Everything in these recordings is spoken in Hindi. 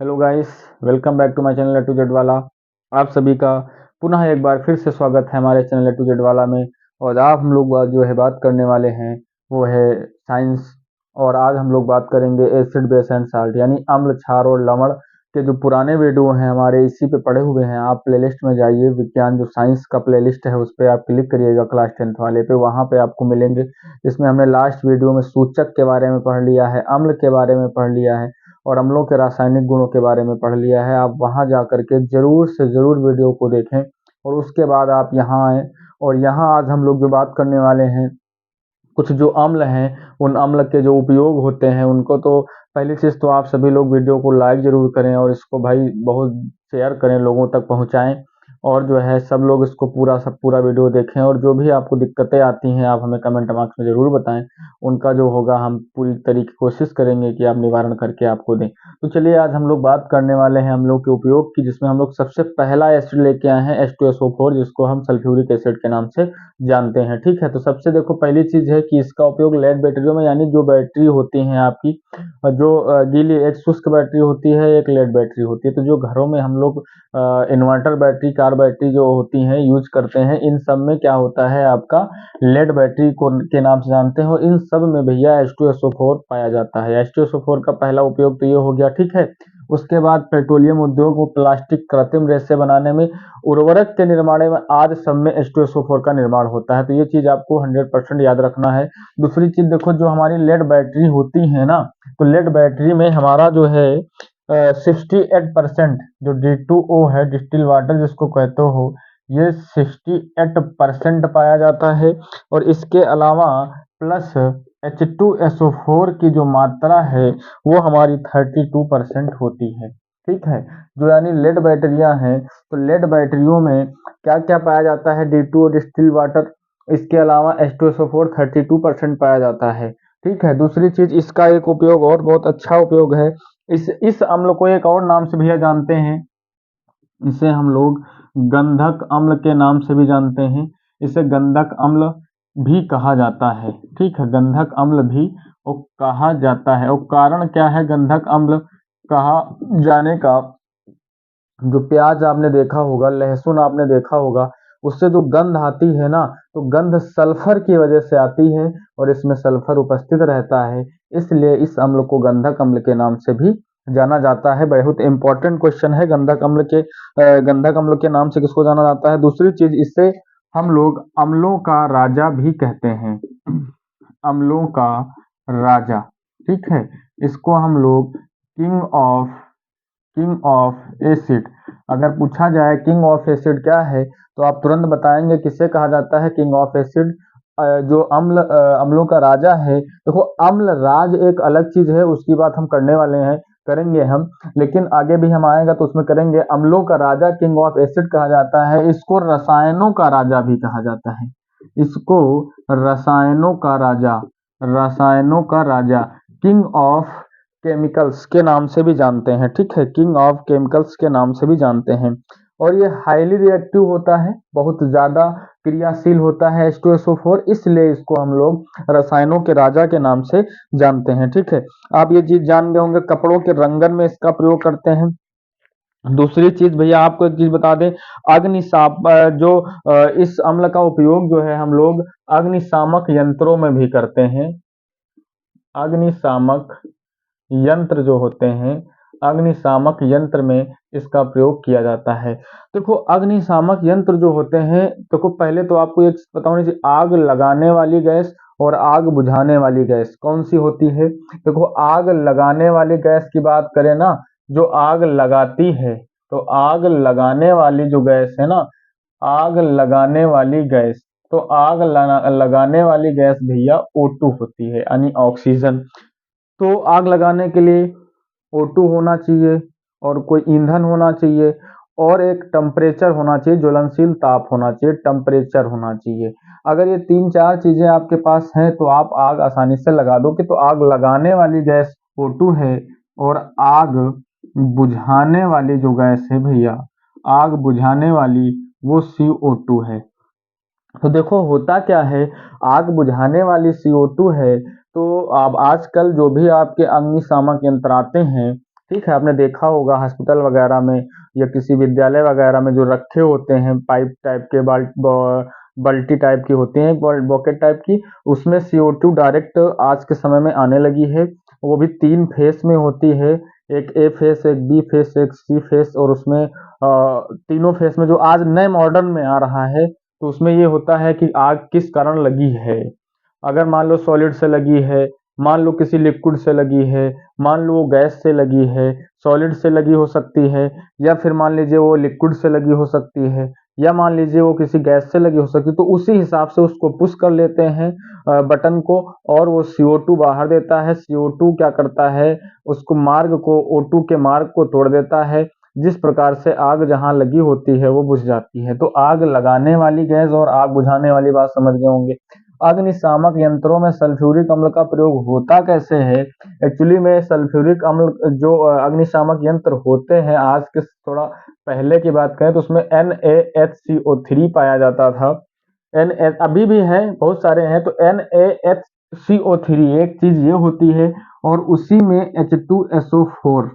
Hello guys, welcome back to my channel A to Z वाला। आप सभी का पुनः एक बार फिर से स्वागत है हमारे चैनल ए टू जेड वाला में। और आज हम लोग जो है बात करने वाले हैं वो है साइंस। और आज हम लोग बात करेंगे एसिड बेस एंड साल्ट यानी अम्ल, क्षार और लवण के जो पुराने वीडियो हैं हमारे इसी पे पड़े हुए हैं। आप प्लेलिस्ट में जाइए, विज्ञान जो साइंस का प्लेलिस्ट है उस पर आप क्लिक करिएगा, क्लास 10th वाले पे, वहाँ पे आपको मिलेंगे। इसमें हमने लास्ट वीडियो में सूचक के बारे में पढ़ लिया है, अम्ल के बारे में पढ़ लिया है और अम्लों के रासायनिक गुणों के बारे में पढ़ लिया है। आप वहां जा करके जरूर से जरूर वीडियो को देखें और उसके बाद आप यहाँ आए। और यहाँ आज हम लोग जो बात करने वाले हैं, कुछ जो अम्ल हैं उन अम्ल के जो उपयोग होते हैं उनको, तो पहली चीज़ तो आप सभी लोग वीडियो को लाइक जरूर करें और इसको भाई बहुत शेयर करें, लोगों तक पहुंचाएं। और जो है सब लोग इसको पूरा वीडियो देखें और जो भी आपको दिक्कतें आती हैं आप हमें कमेंट बॉक्स में ज़रूर बताएं। उनका जो होगा हम पूरी तरीके कोशिश करेंगे कि आप निवारण करके आपको दें। तो चलिए आज हम लोग बात करने वाले हैं अम्लों के उपयोग की, जिसमें हम लोग सबसे पहला एसिड लेके आए हैं H2SO4, जिसको हम सल्फ्यूरिक एसिड के नाम से जानते हैं। ठीक है, तो सबसे देखो पहली चीज है कि इसका उपयोग लेड बैटरियों में, यानी जो बैटरी होती हैं आपकी, जो गीली एक शुष्क बैटरी होती है, एक लेड बैटरी होती है। तो जो घरों में हम लोग इन्वर्टर बैटरी, कार बैटरी जो होती हैं यूज करते हैं, इन सब में क्या होता है आपका लेड बैटरी को के नाम से जानते हैं। और इन सब में भैया H2SO4 पाया जाता है। H2SO4 का पहला उपयोग तो ये हो गया। ठीक है, उसके बाद पेट्रोलियम उद्योग वो प्लास्टिक कृत्रिम रेसे बनाने में, उर्वरक के निर्माण में, आज सब में H2SO4 का निर्माण होता है। तो ये चीज आपको 100% याद रखना है। दूसरी चीज देखो, जो हमारी लेड बैटरी होती है ना, तो लेड बैटरी में हमारा जो है 68% जो D2O है, डिस्टिल वाटर जिसको कहते हो, ये 68% पाया जाता है। और इसके अलावा प्लस H2SO4 की जो मात्रा है वो हमारी 32% होती है। ठीक है, जो यानी लेड बैटरियां हैं, तो लेड बैटरियों में क्या क्या पाया जाता है? D2O डिस्टिल वाटर, इसके अलावा H2SO4 32% पाया जाता है। ठीक है, दूसरी चीज इसका एक उपयोग और बहुत अच्छा उपयोग है। इस अम्ल को एक और नाम से भैया जानते हैं, इसे हम लोग गंधक अम्ल के नाम से भी जानते हैं। इसे गंधक अम्ल भी कहा जाता है। ठीक है, गंधक अम्ल भी वो कहा जाता है। और कारण क्या है गंधक अम्ल कहा जाने का? जो प्याज आपने देखा होगा, लहसुन आपने देखा होगा, उससे जो गंध आती है ना, तो गंध सल्फर की वजह से आती है और इसमें सल्फर उपस्थित रहता है, इसलिए इस अम्ल को गंधक अम्ल के नाम से भी जाना जाता है। बहुत इंपॉर्टेंट क्वेश्चन है, गंधक अम्ल के नाम से किसको जाना जाता है? दूसरी चीज, इससे हम लोग अम्लों का राजा भी कहते हैं, अम्लों का राजा। ठीक है, इसको हम लोग किंग ऑफ एसिड, अगर पूछा जाए किंग ऑफ एसिड क्या है, तो आप तुरंत बताएंगे किसे कहा जाता है किंग ऑफ एसिड? जो अम्लों का राजा है। देखो, अम्ल राज एक अलग चीज है, उसकी बात हम करने वाले हैं, करेंगे हम, लेकिन आगे भी हम आएगा तो उसमें करेंगे। अम्लों का राजा किंग ऑफ एसिड कहा जाता है। इसको रसायनों का राजा भी कहा जाता है। इसको रसायनों का राजा, रसायनों का राजा, किंग ऑफ केमिकल्स के नाम से भी जानते हैं। ठीक है, किंग ऑफ केमिकल्स के नाम से भी जानते हैं। और ये हाईली रिएक्टिव होता है, बहुत ज्यादा क्रियाशील होता है H2SO4, इसलिए इसको हम लोग रसायनों के राजा के नाम से जानते हैं। ठीक है, आप ये चीज जान गए होंगे, कपड़ों के रंगन में इसका प्रयोग करते हैं। दूसरी चीज भैया आपको एक चीज बता दें, अग्निशाप इस अम्ल का उपयोग जो है हम लोग अग्निशामक यंत्रों में भी करते हैं। अग्निशामक यंत्र जो होते हैं, अग्निशामक यंत्र में इसका प्रयोग किया जाता है। देखो, अग्निशामक यंत्र जो होते हैं, देखो पहले तो आपको एक पता होनी चाहिए, आग लगाने वाली गैस और आग बुझाने वाली गैस कौन सी होती है? देखो, आग लगाने वाली गैस की बात करें ना, जो आग लगाती है, तो आग लगाने वाली जो गैस है ना, आग लगाने वाली गैस, तो लगाने वाली गैस भैया O2 होती है, यानी ऑक्सीजन। तो आग लगाने के लिए O2 होना चाहिए और कोई ईंधन होना चाहिए और एक टेम्परेचर होना चाहिए, ज्वलनशील ताप होना चाहिए, टेम्परेचर होना चाहिए। अगर ये तीन चार चीजें आपके पास हैं तो आप आग आसानी से लगा दोगे। तो आग लगाने वाली गैस O2 है और आग बुझाने वाली जो गैस है भैया, आग बुझाने वाली, वो CO2 है। तो देखो होता क्या है, आग बुझाने वाली CO2 है, तो अब आजकल जो भी आपके अग्निशामक यंत्र आते हैं, ठीक है, आपने देखा होगा हॉस्पिटल वगैरह में या किसी विद्यालय वगैरह में जो रखे होते हैं पाइप टाइप के बाल्टी टाइप की होती हैं, बॉकेट टाइप की, उसमें CO2 डायरेक्ट आज के समय में आने लगी है। वो भी 3 फेस में होती है, एक ए फेस, एक बी फेस, एक सी फेस, और उसमें तीनों फेस में जो आज नए मॉडर्न में आ रहा है, तो उसमें ये होता है कि आग किस कारण लगी है। अगर मान लो सॉलिड से लगी है, मान लो किसी लिक्विड से लगी है, मान लो वो गैस से लगी है, सॉलिड से लगी हो सकती है, या फिर मान लीजिए वो लिक्विड से लगी हो सकती है, या मान लीजिए वो किसी गैस से लगी हो सकती है, तो उसी हिसाब से उसको पुश कर लेते हैं बटन को, और वो CO2 बाहर देता है। CO2 क्या करता है, उसको मार्ग को, O2 के मार्ग को तोड़ देता है, जिस प्रकार से आग जहां लगी होती है वो बुझ जाती है। तो आग लगाने वाली गैस और आग बुझाने वाली बात समझ गए होंगे। अग्निशामक यंत्रों में सल्फ्यूरिक अम्ल का प्रयोग होता कैसे है? एक्चुअली में सल्फ्यूरिक अम्ल जो अग्निशामक यंत्र होते हैं, आज के थोड़ा पहले की बात करें तो उसमें NaHCO3 पाया जाता था। अभी भी हैं, बहुत सारे हैं, तो NaHCO3 एक चीज ये होती है, और उसी में H2SO4।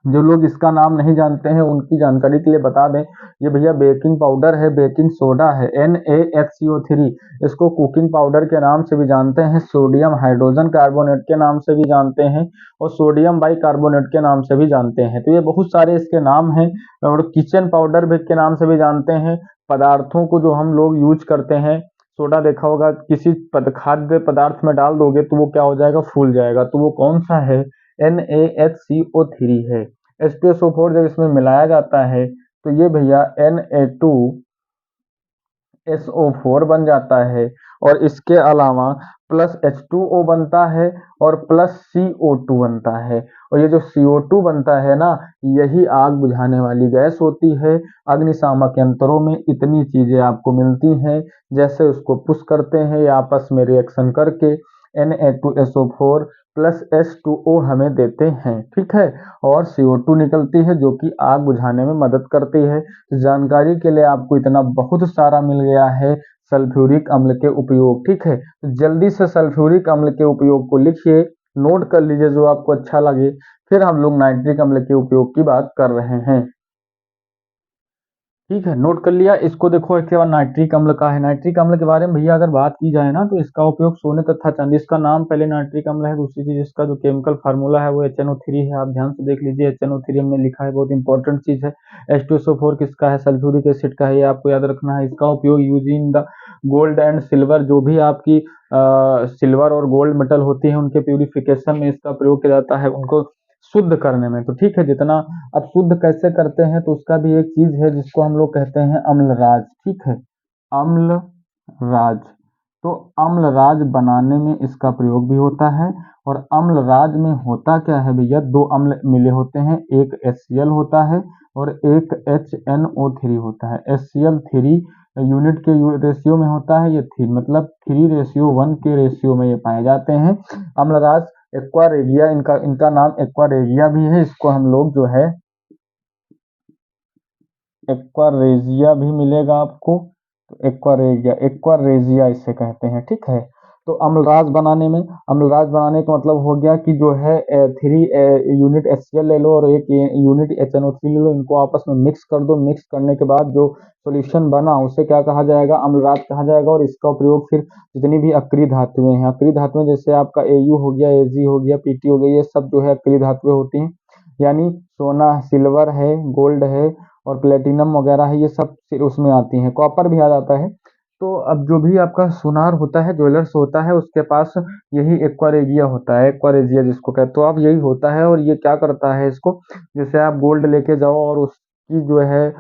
जो लोग इसका नाम नहीं जानते हैं उनकी जानकारी के लिए बता दें, ये भैया बेकिंग पाउडर है, बेकिंग सोडा है, NaHCO3। इसको कुकिंग पाउडर के नाम से भी जानते हैं, सोडियम हाइड्रोजन कार्बोनेट के नाम से भी जानते हैं, और सोडियम बाइकार्बोनेट के नाम से भी जानते हैं। तो ये बहुत सारे इसके नाम हैं, और किचन पाउडर भी के नाम से भी जानते हैं। पदार्थों को जो हम लोग यूज करते हैं, सोडा देखा होगा, किसी खाद्य पदार्थ में डाल दोगे तो वो क्या हो जाएगा, फूल जाएगा, तो वो कौन सा है, NaHCO3 है। H2SO4 जब इसमें मिलाया जाता है तो ये भैया Na2SO4 बन जाता है, और इसके अलावा प्लस H2O बनता है, और प्लस CO2 बनता है। और ये जो CO2 बनता है ना, यही आग बुझाने वाली गैस होती है। अग्निशामक यंत्रों में इतनी चीजें आपको मिलती हैं, जैसे उसको पुश करते हैं या आपस में रिएक्शन करके Na2SO4 प्लस H2O हमें देते हैं, ठीक है, और CO2 निकलती है जो कि आग बुझाने में मदद करती है। जानकारी के लिए आपको इतना बहुत सारा मिल गया है सल्फ्यूरिक अम्ल के उपयोग, ठीक है। तो जल्दी से सल्फ्यूरिक अम्ल के उपयोग को लिखिए, नोट कर लीजिए जो आपको अच्छा लगे, फिर हम लोग नाइट्रिक अम्ल के उपयोग की बात कर रहे हैं। ठीक है, नोट कर लिया इसको। देखो इसके बाद नाइट्रिक अम्ल का है। नाइट्रिक अम्ल के बारे में भैया अगर बात की जाए ना, तो इसका उपयोग सोने तथा चांदी, इसका नाम पहले नाइट्रिक अम्ल है, दूसरी चीज इसका जो केमिकल फार्मूला है वो HNO3 है। आप ध्यान से देख लीजिए, HNO3 हमने लिखा है, बहुत इंपॉर्टेंट चीज है। H2SO4 किसका है, सल्फ्यूरिक एसिड का है, ये आपको याद रखना है। इसका उपयोग using the gold and silver, जो भी आपकी सिल्वर और गोल्ड मेटल होती है उनके प्यूरिफिकेशन में इसका प्रयोग किया जाता है, उनको शुद्ध करने में। तो ठीक है, जितना अब शुद्ध कैसे करते हैं, तो उसका भी एक चीज है जिसको हम लोग कहते हैं अम्लराज, ठीक है, अम्लराज। तो अम्लराज बनाने में इसका प्रयोग भी होता है। और अम्लराज में होता क्या है भैया, दो अम्ल मिले होते हैं, एक HCl होता है और एक HNO3 होता है। HCl 3 यूनिट के रेशियो में होता है, ये 3 मतलब 3:1 के रेशियो में ये पाए जाते हैं। अम्लराज एक्वा रेगिया, इनका इनका नाम एक्वा रेगिया भी है। इसको हम लोग जो है एक्वा रेजिया भी मिलेगा आपको, तो एक्वा रेजिया इसे कहते हैं, ठीक है। तो अम्लराज बनाने का मतलब हो गया कि जो है 3 यूनिट HCl ले लो और 1 यूनिट HNO3 ले लो, इनको आपस में मिक्स कर दो। मिक्स करने के बाद जो सॉल्यूशन बना उसे क्या कहा जाएगा, अम्लराज कहा जाएगा। और इसका प्रयोग फिर जितनी भी अक्रिय धातुएं हैं, अक्रिय धातुएं जैसे आपका AU हो गया, AG हो गया, PT हो गया, ये सब जो है अक्रिय धातुएं होती हैं। यानी सोना, सिल्वर है, गोल्ड है और प्लेटिनम वगैरह है, ये सब फिर उसमें आती हैं, कॉपर भी आ जाता है। तो अब जो भी आपका सुनार होता है, ज्वेलर्स होता है, उसके पास यही एक्वारेजिया होता है, एक्वारेजिया जिसको कहते, तो अब यही होता है। और ये क्या करता है, इसको जैसे आप गोल्ड लेके जाओ और उसकी जो है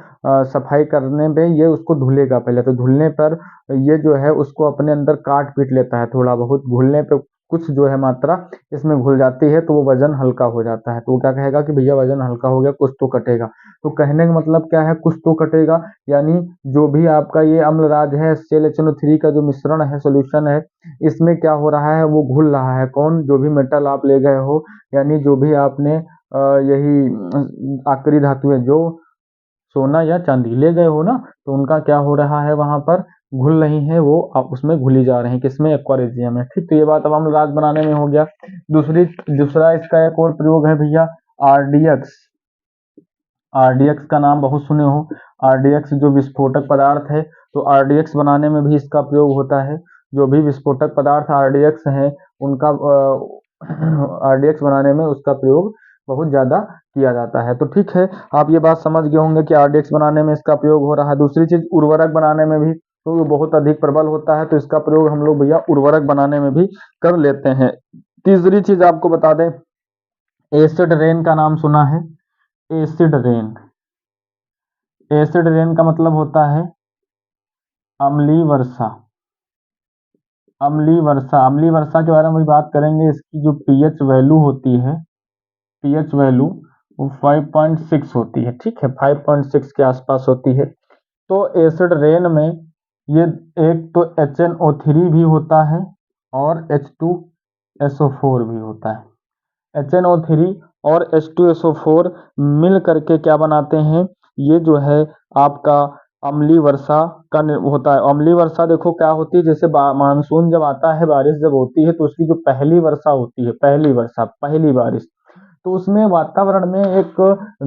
सफाई करने पे ये उसको धुलेगा पहले, तो धुलने पर ये जो है उसको अपने अंदर काट पीट लेता है, थोड़ा बहुत घुलने पे कुछ जो है मात्रा इसमें घुल जाती है, तो वो वजन हल्का हो जाता है। तो वो क्या कहेगा कि भैया वजन हल्का हो गया, कुछ तो कटेगा। तो कहने का मतलब क्या है, कुछ तो कटेगा, यानी जो भी आपका ये अम्लराज है, HCl का जो मिश्रण है, सॉल्यूशन है, इसमें क्या हो रहा है, वो घुल रहा है। कौन, जो भी मेटल आप ले गए हो, यानी जो भी आपने यही आखिरी धातु है, जो सोना या चांदी ले गए हो ना, तो उनका क्या हो रहा है, वहां पर घुल रही है, वो उसमें घुली जा रही है, किसमें, एक्वारेजिया में, ठीक। तो ये बात अब अम्लराज बनाने में हो गया। दूसरा इसका एक और प्रयोग है भैया, आरडीएक्स, आरडीएक्स का नाम बहुत सुने हो। आरडीएक्स जो विस्फोटक पदार्थ है, तो आरडीएक्स बनाने में भी इसका प्रयोग होता है। जो भी विस्फोटक पदार्थ आरडीएक्स हैं उनका आरडीएक्स बनाने में उसका प्रयोग बहुत ज़्यादा किया जाता है। तो ठीक है, आप ये बात समझ गए होंगे कि आरडीएक्स बनाने में इसका प्रयोग हो रहा है। दूसरी चीज़, उर्वरक बनाने में भी तो ये बहुत अधिक प्रबल होता है, तो इसका प्रयोग हम लोग भैया उर्वरक बनाने में भी कर लेते हैं। तीसरी चीज़ आपको बता दें, एसिड रेन का नाम सुना है? एसिड रेन, एसिड रेन का मतलब होता है अम्लीय वर्षा। अम्लीय वर्षा, अम्लीय वर्षा के बारे में भी बात करेंगे। इसकी जो पीएच वैल्यू होती है, पीएच वैल्यू वो 5.6 होती है। ठीक है, 5.6 के आसपास होती है। तो एसिड रेन में ये एक तो HNO3 भी होता है और H2SO4 भी होता है। HNO3 और H2SO4 मिल करके क्या बनाते हैं, ये जो है आपका अम्लीय वर्षा का होता है। अम्लीय वर्षा देखो क्या होती है, जैसे मानसून जब आता है, बारिश जब होती है, तो उसकी जो पहली वर्षा होती है, पहली वर्षा, पहली बारिश, तो उसमें वातावरण में एक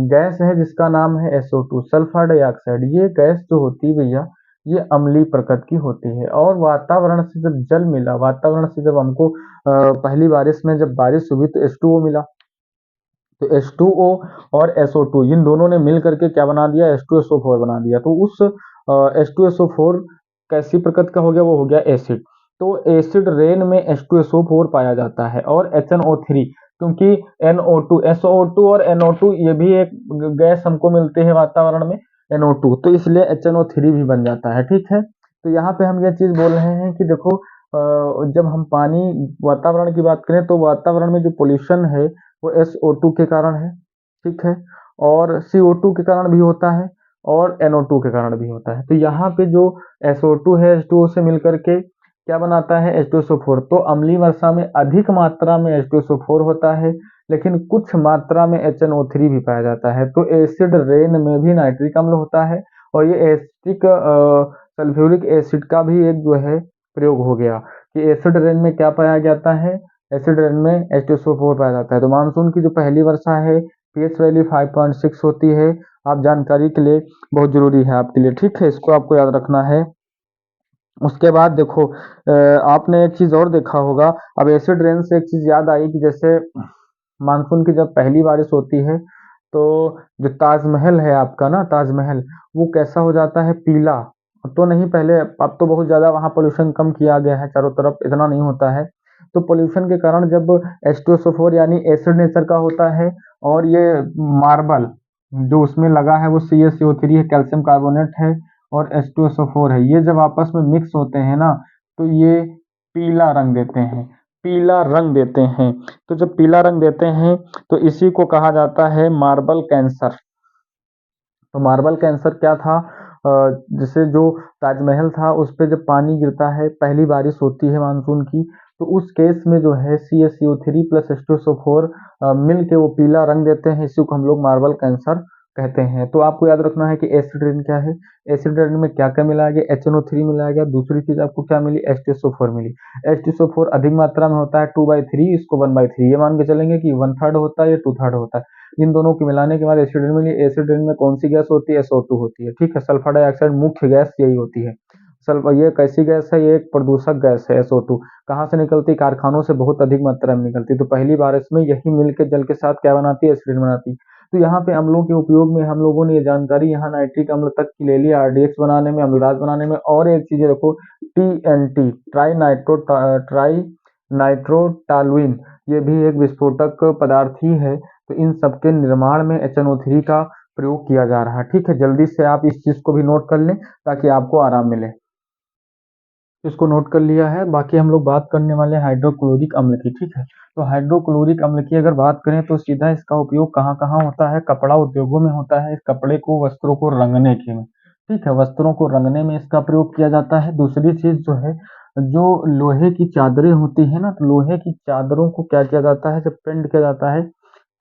गैस है जिसका नाम है SO2, सल्फर डाइऑक्साइड। ये गैस जो होती है भैया, ये अम्लीय प्रकृति की होती है। और वातावरण से जब जल मिला, वातावरण से जब हमको पहली बारिश में जब बारिश हुई तो H2O मिला, तो H2O और SO2 इन दोनों ने मिल करके क्या बना दिया, H2SO4 बना दिया। तो उस H2SO4 कैसी प्रकृति का हो गया, वो हो गया एसिड। तो एसिड रेन में H2SO4 पाया जाता है और HNO3, क्योंकि NO2, SO2 और NO2 ये भी एक गैस हमको मिलते हैं वातावरण में, NO2, तो इसलिए HNO3 भी बन जाता है। ठीक है, तो यहाँ पे हम ये चीज़ बोल रहे हैं कि देखो, जब हम पानी वातावरण की बात करें तो वातावरण में जो पोल्यूशन है वो SO2 के कारण है। ठीक है, और CO2 के कारण भी होता है और NO2 के कारण भी होता है। तो यहाँ पे जो SO2 है, H2O से मिलकर के क्या बनाता है, H2SO4। तो अम्लीय वर्षा में अधिक मात्रा में H2SO4 होता है, लेकिन कुछ मात्रा में HNO3 भी पाया जाता है। तो एसिड रेन में भी नाइट्रिक अम्ल होता है और ये एसिटिक सल्फ्यूरिक एसिड का भी एक जो है प्रयोग हो गया कि एसिड रेन में क्या पाया जाता है, एसिड रेन में H2SO4 पाया जाता है। तो मानसून की जो पहली वर्षा है, पीएच वैल्यू 5.6 होती है। आप जानकारी के लिए बहुत जरूरी है आपके लिए। ठीक है, इसको आपको याद रखना है। उसके बाद देखो, आपने एक चीज और देखा होगा। अब एसिड रेन से एक चीज याद आई कि जैसे मानसून की जब पहली बारिश होती है, तो जो ताजमहल है आपका ना, ताजमहल, वो कैसा हो जाता है, पीला। अब तो नहीं, पहले, अब तो बहुत ज्यादा वहाँ पोल्यूशन कम किया गया है, चारों तरफ इतना नहीं होता है। तो पोल्यूशन के कारण जब H2SO4 यानी एसिड नेचर का होता है, और ये मार्बल जो उसमें लगा है वो CaCO3 है, कैल्शियम कार्बोनेट है, और H2SO4 है, ये जब आपस में मिक्स होते हैं ना, तो ये पीला रंग देते हैं, पीला रंग देते हैं। तो जब पीला रंग देते हैं तो इसी को कहा जाता है मार्बल कैंसर। तो मार्बल कैंसर क्या था, जैसे जो ताजमहल था उस पे जब पानी गिरता है, पहली बारिश होती है मानसून की, तो उस केस में जो है CaCO3 प्लस H2SO4 मिल के वो पीला रंग देते हैं, इसी को हम लोग मार्बल कैंसर कहते हैं। तो आपको याद रखना है कि एसिड रेन क्या है, एसिड रेन में क्या क्या मिलाया गया, HNO3 मिलाया गया, दूसरी चीज आपको क्या मिली, H2SO4 मिली। H2SO4 अधिक मात्रा में होता है 2/3, इसको 1/3 ये मान के चलेंगे कि 1/3 होता है या 2/3 होता है। इन दोनों को मिलाने के बाद एसिड रेन मिली। एसिड रेन में कौन सी गैस होती है, SO2 होती है। ठीक है, सल्फर डाइऑक्साइड मुख्य गैस यही होती है। सल्फर, ये कैसी गैस है, ये एक प्रदूषक गैस है SO2। कहाँ से निकलती, कारखानों से बहुत अधिक मात्रा में निकलती। तो पहली बारिश में यही मिलकर जल के साथ क्या बनाती है, एसिड रेन बनाती है। तो यहाँ पे अम्लों के उपयोग में हम लोगों ने ये जानकारी यहाँ नाइट्रिक अम्ल तक की ले ली, RDX बनाने में, अम्लराज बनाने में। और एक चीज देखो, TNT, ट्राई नाइट्रोटालुइन, ये भी एक विस्फोटक पदार्थ ही है। तो इन सब के निर्माण में HNO3 का प्रयोग किया जा रहा है। ठीक है, जल्दी से आप इस चीज को भी नोट कर लें ताकि आपको आराम मिले। इसको नोट कर लिया है। बाकी हम लोग बात करने वाले हैं हाइड्रोक्लोरिक अम्ल की। ठीक है, तो हाइड्रोक्लोरिक अम्ल की अगर बात करें तो सीधा इसका उपयोग कहाँ कहाँ होता है, कपड़ा उद्योगों में होता है। इस कपड़े को, वस्त्रों को रंगने के में, ठीक है, वस्त्रों को रंगने में इसका प्रयोग किया जाता है। दूसरी चीज जो है, जो लोहे की चादरें होती है ना, तो लोहे की चादरों को क्या किया जाता है, जब पेंट किया जाता है,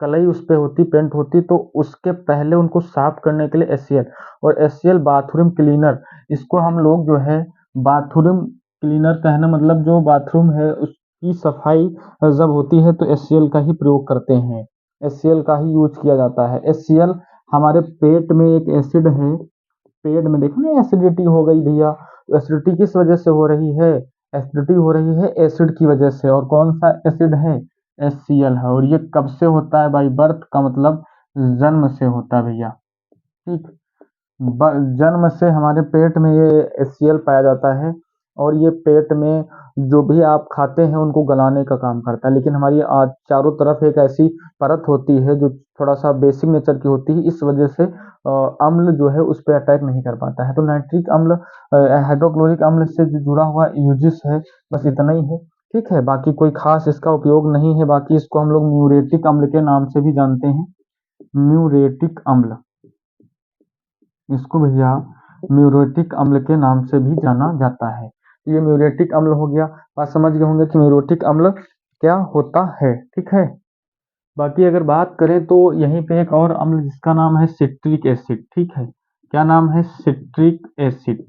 कलई उस पे होती, पेंट होती, तो उसके पहले उनको साफ करने के लिए HCl, और HCl बाथरूम क्लीनर, इसको हम लोग जो है बाथरूम क्लीनर कहना मतलब जो बाथरूम है उसकी सफाई जब होती है तो HCl का ही प्रयोग करते हैं। HCl का ही यूज किया जाता है। HCl हमारे पेट में एक एसिड है, पेट में देखो ना एसिडिटी हो गई भैया, तो एसिडिटी किस वजह से हो रही है? एसिडिटी हो रही है एसिड की वजह से, और कौन सा एसिड है? HCl है। और ये कब से होता है? बाई बर्थ का मतलब जन्म से होता है भैया, ठीक। जन्म से हमारे पेट में ये HCl पाया जाता है, और ये पेट में जो भी आप खाते हैं उनको गलाने का काम करता है। लेकिन हमारी चारों तरफ एक ऐसी परत होती है जो थोड़ा सा बेसिक नेचर की होती है, इस वजह से अम्ल जो है उस पर अटैक नहीं कर पाता है। तो नाइट्रिक अम्ल हाइड्रोक्लोरिक अम्ल से जो जुड़ा हुआ यूजेस है, बस इतना ही है, ठीक है। बाकी कोई खास इसका उपयोग नहीं है। बाकी इसको हम लोग म्यूरेटिक अम्ल के नाम से भी जानते हैं, म्यूरेटिक अम्ल, इसको भैया म्यूरेटिक अम्ल के नाम से भी जाना जाता है। ये म्यूरेटिक अम्ल हो गया। बात समझ गए होंगे कि म्यूरेटिक अम्ल क्या होता है, ठीक है। बाकी अगर बात करें तो यहीं पे एक और अम्ल जिसका नाम है सिट्रिक एसिड, ठीक है। क्या नाम है? Citric acid.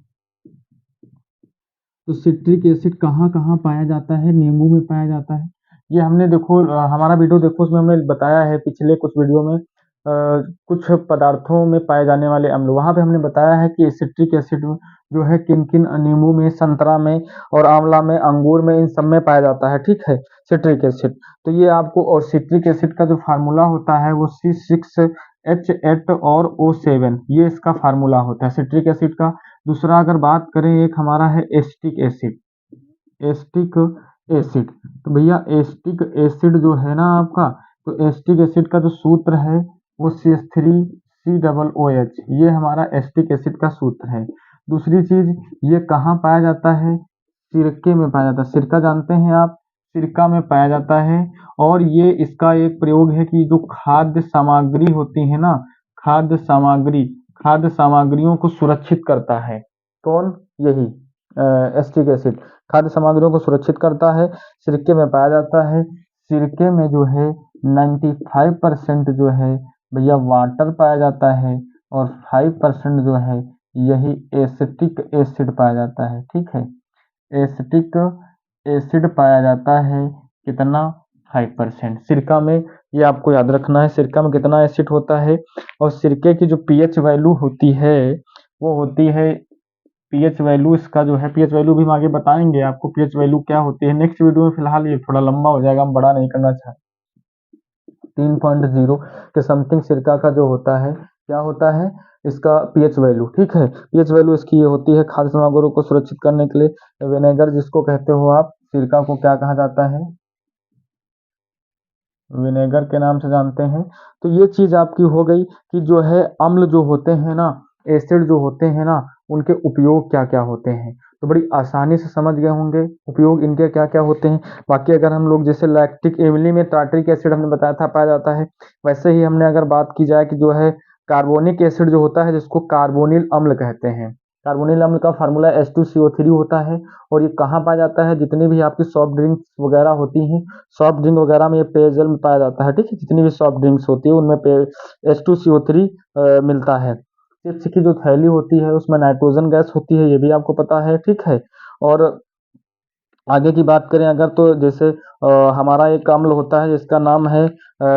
तो सिट्रिक एसिड कहाँ कहाँ पाया जाता है? नींबू में पाया जाता है। ये हमने देखो हमारा वीडियो देखो, उसमें हमने बताया है पिछले कुछ वीडियो में कुछ पदार्थों में पाए जाने वाले अम्ल, वहाँ पे हमने बताया है कि सिट्रिक एसिड जो है किन किन, नींबू में, संतरा में और आंवला में, अंगूर में, इन सब में पाया जाता है, ठीक है, सिट्रिक एसिड। तो ये आपको, और सिट्रिक एसिड का जो फार्मूला होता है वो C6H8 और O7, ये इसका फार्मूला होता है सिट्रिक एसिड का। दूसरा अगर बात करें, एक हमारा है एस्टिक एसिड, एस्टिक एसिड। तो भैया एस्टिक एसिड जो है ना आपका, तो एस्टिक एसिड का जो सूत्र है वो CH3COOH, ये हमारा एस्टिक एसिड का सूत्र है। दूसरी चीज, ये कहाँ पाया जाता है? सिरके में पाया जाता है। सिरका जानते हैं आप? सिरका में पाया जाता है। और ये इसका एक प्रयोग है कि जो खाद्य सामग्री होती है ना, खाद्य सामग्री, खाद्य सामग्रियों को सुरक्षित करता है। कौन? यही एस्टिक एसिड खाद्य सामग्रियों को सुरक्षित करता है, सिरके में पाया जाता है। सिरके में जो है 95% जो है भैया वाटर पाया जाता है, और 5% जो है यही एसिटिक एसिड पाया जाता है, ठीक है। एसिटिक एसिड पाया जाता है कितना? 5% सिरका में। ये आपको याद रखना है, सिरका में कितना एसिड होता है। और सिरके की जो पीएच वैल्यू होती है वो होती है, पीएच वैल्यू इसका जो है, पीएच वैल्यू भी हम आगे बताएंगे आपको पीएच वैल्यू क्या होती है नेक्स्ट वीडियो में। फिलहाल ये थोड़ा लंबा हो जाएगा, हम बड़ा नहीं करना चाहते। 3.0 के समथिंग सिरका का जो होता है, क्या होता है इसका पीएच वैल्यू, ठीक है। पीएच वैल्यू इसकी ये होती है खाद्य सामग्रियों को सुरक्षित करने के लिए। विनेगर जिसको कहते हो आप, सिरका को क्या कहा जाता है? विनेगर के नाम से जानते हैं। तो ये चीज आपकी हो गई कि जो है अम्ल जो होते हैं ना, एसिड जो होते हैं ना, उनके उपयोग क्या क्या होते हैं। तो बड़ी आसानी से समझ गए होंगे उपयोग इनके क्या क्या होते हैं। बाकी अगर हम लोग जैसे लैक्टिक एमिली में टार्ट्रिक एसिड हमने बताया था पाया जाता है, वैसे ही हमने अगर बात की जाए कि जो है कार्बोनिक एसिड जो होता है जिसको कार्बोनिल अम्ल कहते हैं, कार्बोनिल अम्ल का फार्मूला H2CO3 होता है। और ये कहाँ पाया जाता है? जितनी भी आपकी सॉफ्ट ड्रिंक्स वगैरह होती हैं, सॉफ्ट ड्रिंक वगैरह में ये पेयजल में पाया जाता है, ठीक है। जितनी भी सॉफ्ट ड्रिंक्स होती है उनमें H2CO3 मिलता है। चिप्स की जो थैली होती है उसमें नाइट्रोजन गैस होती है, ये भी आपको पता है, ठीक है। और आगे की बात करें अगर, तो जैसे हमारा एक अम्ल होता है जिसका नाम है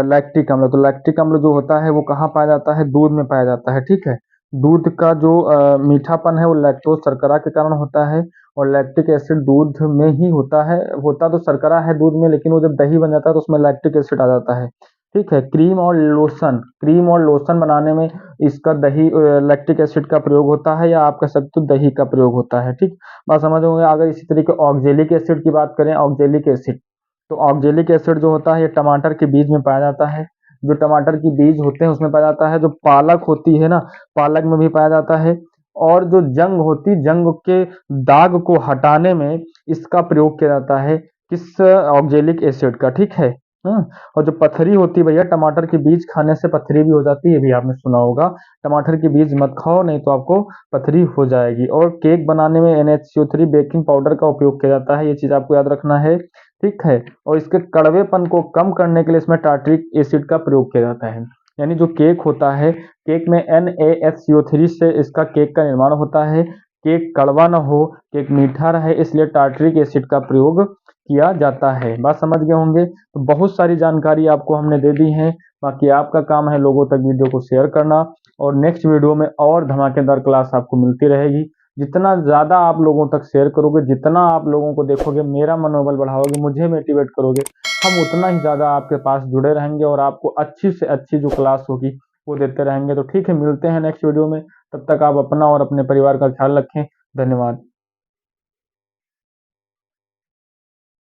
लैक्टिक अम्ल। तो लैक्टिक अम्ल जो होता है वो कहाँ पाया जाता है? दूध में पाया जाता है, ठीक है। दूध का जो मीठापन है वो लैक्टोज शर्करा के कारण होता है, और लैक्टिक एसिड दूध में ही होता है। होता तो शर्करा है दूध में, लेकिन वो जब दही बन जाता है तो उसमें लैक्टिक एसिड आ जाता है, ठीक है। क्रीम और लोशन बनाने में इसका दही लैक्टिक एसिड का प्रयोग होता है, या आप कह सकते हो दही का प्रयोग होता है, ठीक। बात समझ होंगे। अगर इसी तरीके ऑक्जेलिक एसिड की बात करें, ऑक्जेलिक एसिड, तो ऑक्जेलिक एसिड जो होता है ये टमाटर के बीज में पाया जाता है। जो टमाटर की बीज होते हैं उसमें पाया जाता है। जो पालक होती है ना, पालक में भी पाया जाता है। और जो जंग होती, जंग के दाग को हटाने में इसका प्रयोग किया जाता है, किस? ऑक्जेलिक एसिड का, ठीक है। हम्म। और जो पथरी होती है भैया, टमाटर के बीज खाने से पथरी भी हो जाती है, ये भी आपने सुना होगा। टमाटर के बीज मत खाओ, नहीं तो आपको पथरी हो जाएगी। और केक बनाने में NaCO3 बेकिंग पाउडर का उपयोग किया जाता है, ये चीज आपको याद रखना है, ठीक है। और इसके कड़वेपन को कम करने के लिए इसमें टार्ट्रिक एसिड का प्रयोग किया जाता है। यानी जो केक होता है, केक में NaCO3 से इसका केक का निर्माण होता है। केक कड़वा ना हो, केक मीठा रहे, इसलिए टार्ट्रिक एसिड का प्रयोग किया जाता है। बात समझ गए होंगे। तो बहुत सारी जानकारी आपको हमने दे दी है। बाकी आपका काम है लोगों तक वीडियो को शेयर करना, और नेक्स्ट वीडियो में और धमाकेदार क्लास आपको मिलती रहेगी। जितना ज़्यादा आप लोगों तक शेयर करोगे, जितना आप लोगों को देखोगे, मेरा मनोबल बढ़ाओगे, मुझे मोटिवेट करोगे, हम उतना ही ज़्यादा आपके पास जुड़े रहेंगे और आपको अच्छी से अच्छी जो क्लास होगी वो देते रहेंगे। तो ठीक है, मिलते हैं नेक्स्ट वीडियो में। तब तक आप अपना और अपने परिवार का ख्याल रखें। धन्यवाद।